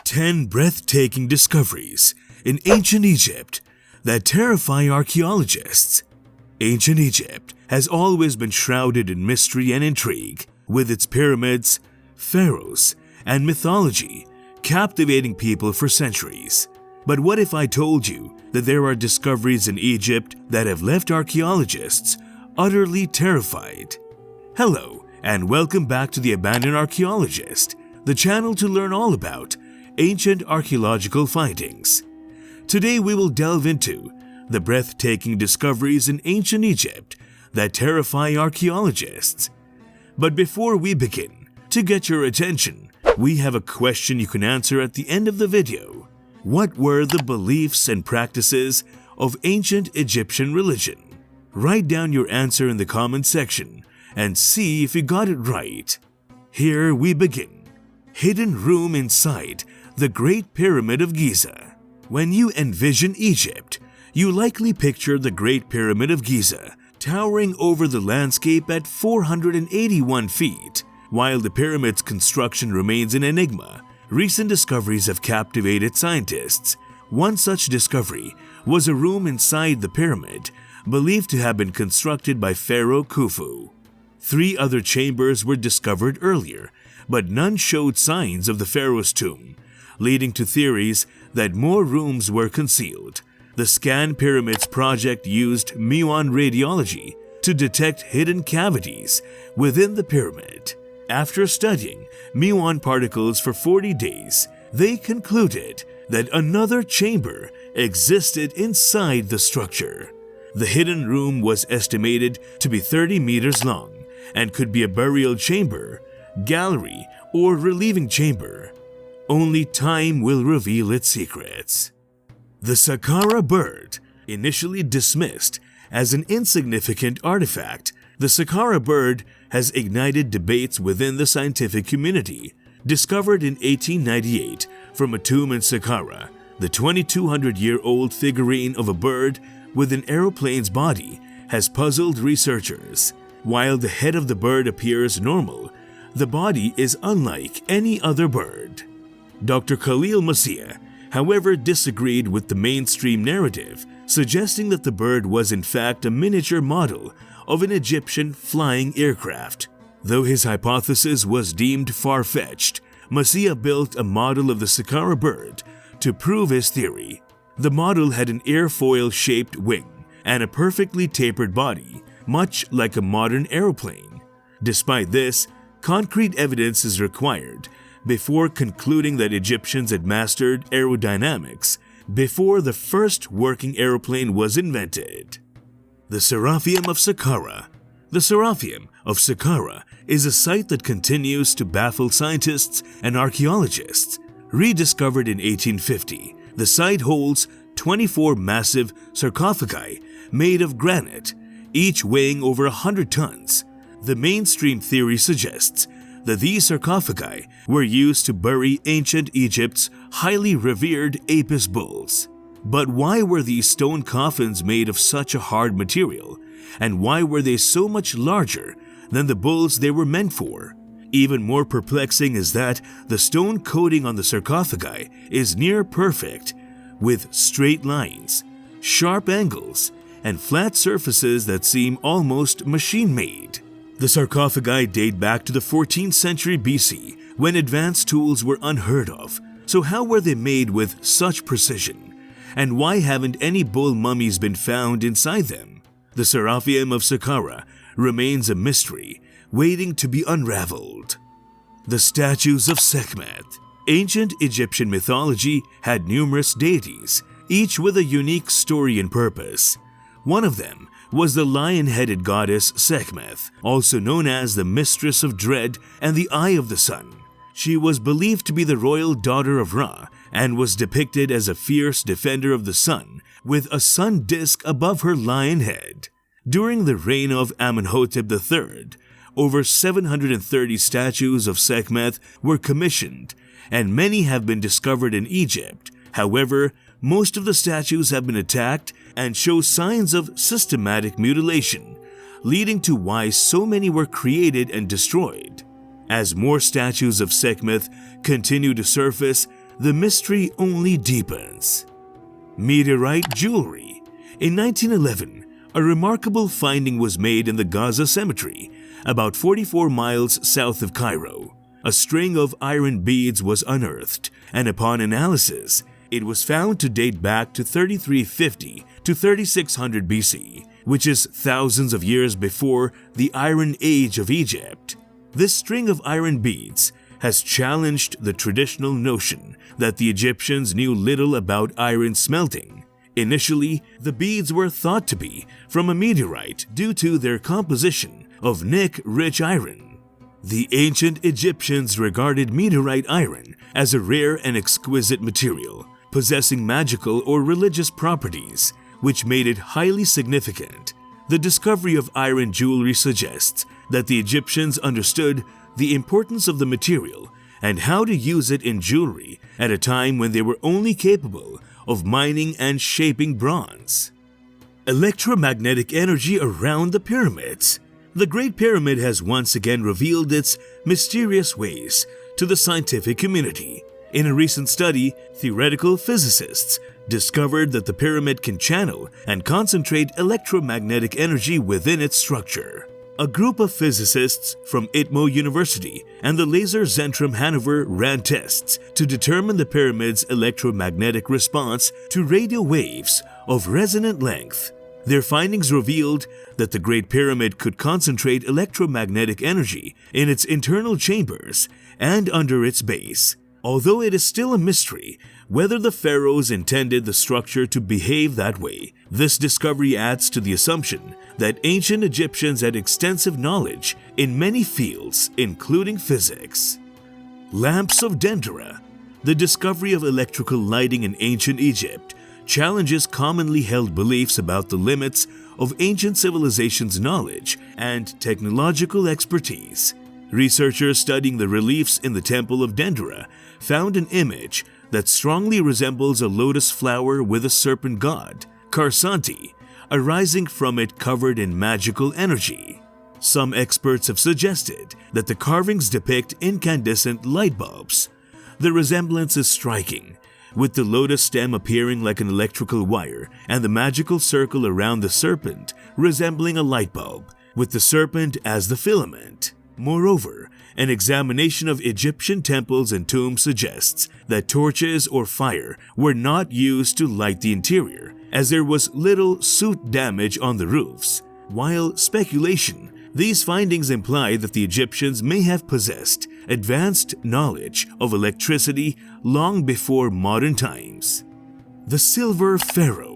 10 breathtaking discoveries in ancient Egypt that terrify archaeologists. Ancient Egypt has always been shrouded in mystery and intrigue, with its pyramids, pharaohs, and mythology captivating people for centuries. But what if I told you that there are discoveries in Egypt that have left archaeologists utterly terrified? Hello, and welcome back to the Abandoned Archaeologist, the channel to learn all about ancient archaeological findings. Today we will delve into the breathtaking discoveries in ancient Egypt that terrify archaeologists. But before we begin, to get your attention, we have a question you can answer at the end of the video. What were the beliefs and practices of ancient Egyptian religion? Write down your answer in the comment section and see if you got it right. Here we begin. Hidden room inside the Great Pyramid of Giza. When you envision Egypt, you likely picture the Great Pyramid of Giza towering over the landscape at 481 feet. While the pyramid's construction remains an enigma, recent discoveries have captivated scientists. One such discovery was a room inside the pyramid, believed to have been constructed by Pharaoh Khufu. 3 other chambers were discovered earlier, but none showed signs of the pharaoh's tomb, leading to theories that more rooms were concealed. The Scan Pyramids project used muon radiology to detect hidden cavities within the pyramid. After studying muon particles for 40 days, they concluded that another chamber existed inside the structure. The hidden room was estimated to be 30 meters long and could be a burial chamber, gallery, or relieving chamber. Only time will reveal its secrets. The Saqqara Bird, initially dismissed as an insignificant artifact, the Saqqara Bird has ignited debates within the scientific community. Discovered in 1898 from a tomb in Saqqara, the 2,200-year-old figurine of a bird with an aeroplane's body has puzzled researchers. While the head of the bird appears normal, the body is unlike any other bird. Dr. Khalil Masih, however, disagreed with the mainstream narrative, suggesting that the bird was in fact a miniature model of an Egyptian flying aircraft. Though his hypothesis was deemed far-fetched, Masih built a model of the Saqqara Bird to prove his theory. The model had an airfoil-shaped wing and a perfectly tapered body, much like a modern aeroplane. Despite this, concrete evidence is required before concluding that Egyptians had mastered aerodynamics before the first working aeroplane was invented. The Serapeum of Saqqara. The Serapeum of Saqqara is a site that continues to baffle scientists and archaeologists. Rediscovered in 1850, the site holds 24 massive sarcophagi made of granite, each weighing over 100 tons. The mainstream theory suggests that these sarcophagi were used to bury ancient Egypt's highly revered Apis bulls. But why were these stone coffins made of such a hard material, and why were they so much larger than the bulls they were meant for? Even more perplexing is that the stone coating on the sarcophagi is near perfect, with straight lines, sharp angles, and flat surfaces that seem almost machine-made. The sarcophagi date back to the 14th century BC, when advanced tools were unheard of. So how were they made with such precision? And why haven't any bull mummies been found inside them? The Serapeum of Saqqara remains a mystery, waiting to be unraveled. The Statues of Sekhmet. Ancient Egyptian mythology had numerous deities, each with a unique story and purpose. One of them was the lion-headed goddess Sekhmet, also known as the Mistress of Dread and the Eye of the Sun. She was believed to be the royal daughter of Ra and was depicted as a fierce defender of the sun with a sun disk above her lion head. During the reign of Amenhotep III, over 730 statues of Sekhmet were commissioned, and many have been discovered in Egypt. However, most of the statues have been attacked and show signs of systematic mutilation, leading to why so many were created and destroyed. As more statues of Sekhmet continue to surface, the mystery only deepens. Meteorite Jewelry. In 1911, a remarkable finding was made in the Gaza cemetery, about 44 miles south of Cairo. A string of iron beads was unearthed, and upon analysis, it was found to date back to 3350 to 3600 BC, which is thousands of years before the Iron Age of Egypt. This string of iron beads has challenged the traditional notion that the Egyptians knew little about iron smelting. Initially, the beads were thought to be from a meteorite due to their composition of nickel-rich iron. The ancient Egyptians regarded meteorite iron as a rare and exquisite material, possessing magical or religious properties, which made it highly significant. The discovery of iron jewelry suggests that the Egyptians understood the importance of the material and how to use it in jewelry at a time when they were only capable of mining and shaping bronze. Electromagnetic energy around the pyramids. The Great Pyramid has once again revealed its mysterious ways to the scientific community. In a recent study, theoretical physicists discovered that the pyramid can channel and concentrate electromagnetic energy within its structure. A group of physicists from ITMO University and the Laserzentrum Hanover ran tests to determine the pyramid's electromagnetic response to radio waves of resonant length. Their findings revealed that the Great Pyramid could concentrate electromagnetic energy in its internal chambers and under its base. Although it is still a mystery whether the pharaohs intended the structure to behave that way, this discovery adds to the assumption that ancient Egyptians had extensive knowledge in many fields, including physics. Lamps of Dendera. The discovery of electrical lighting in ancient Egypt challenges commonly held beliefs about the limits of ancient civilizations' knowledge and technological expertise. Researchers studying the reliefs in the Temple of Dendera found an image that strongly resembles a lotus flower with a serpent god, Karsanti, arising from it covered in magical energy. Some experts have suggested that the carvings depict incandescent light bulbs. The resemblance is striking, with the lotus stem appearing like an electrical wire and the magical circle around the serpent resembling a light bulb, with the serpent as the filament. Moreover, an examination of Egyptian temples and tombs suggests that torches or fire were not used to light the interior, as there was little soot damage on the roofs. While speculation, these findings imply that the Egyptians may have possessed advanced knowledge of electricity long before modern times. The Silver Pharaoh.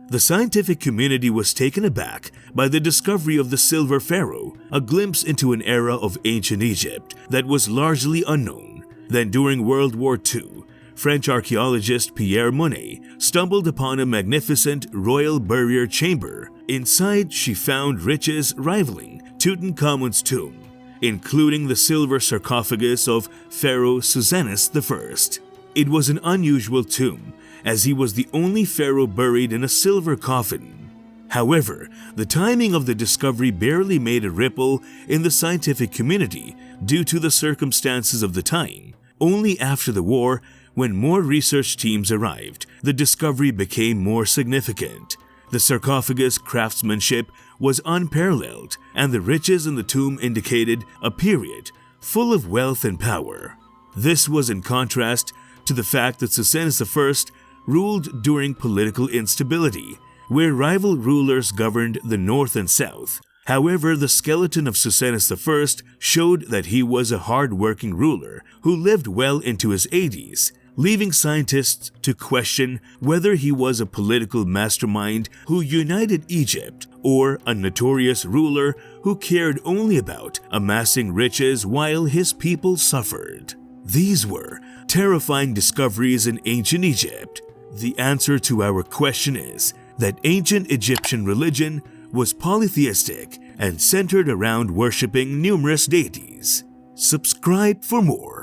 The scientific community was taken aback by the discovery of the Silver Pharaoh, a glimpse into an era of ancient Egypt that was largely unknown. Then during World War II, French archaeologist Pierre Monet stumbled upon a magnificent royal burial chamber. Inside, she found riches rivaling Tutankhamun's tomb, including the silver sarcophagus of Pharaoh Susanus I. It was an unusual tomb, as he was the only pharaoh buried in a silver coffin. However, the timing of the discovery barely made a ripple in the scientific community due to the circumstances of the time. Only after the war, when more research teams arrived, the discovery became more significant. The sarcophagus craftsmanship was unparalleled, and the riches in the tomb indicated a period full of wealth and power. This was in contrast to the fact that Susanus I ruled during political instability, where rival rulers governed the north and south. However, the skeleton of Susanus I showed that he was a hard-working ruler who lived well into his 80s, leaving scientists to question whether he was a political mastermind who united Egypt or a notorious ruler who cared only about amassing riches while his people suffered. These were terrifying discoveries in ancient Egypt. The answer to our question is that ancient Egyptian religion was polytheistic and centered around worshipping numerous deities. Subscribe for more.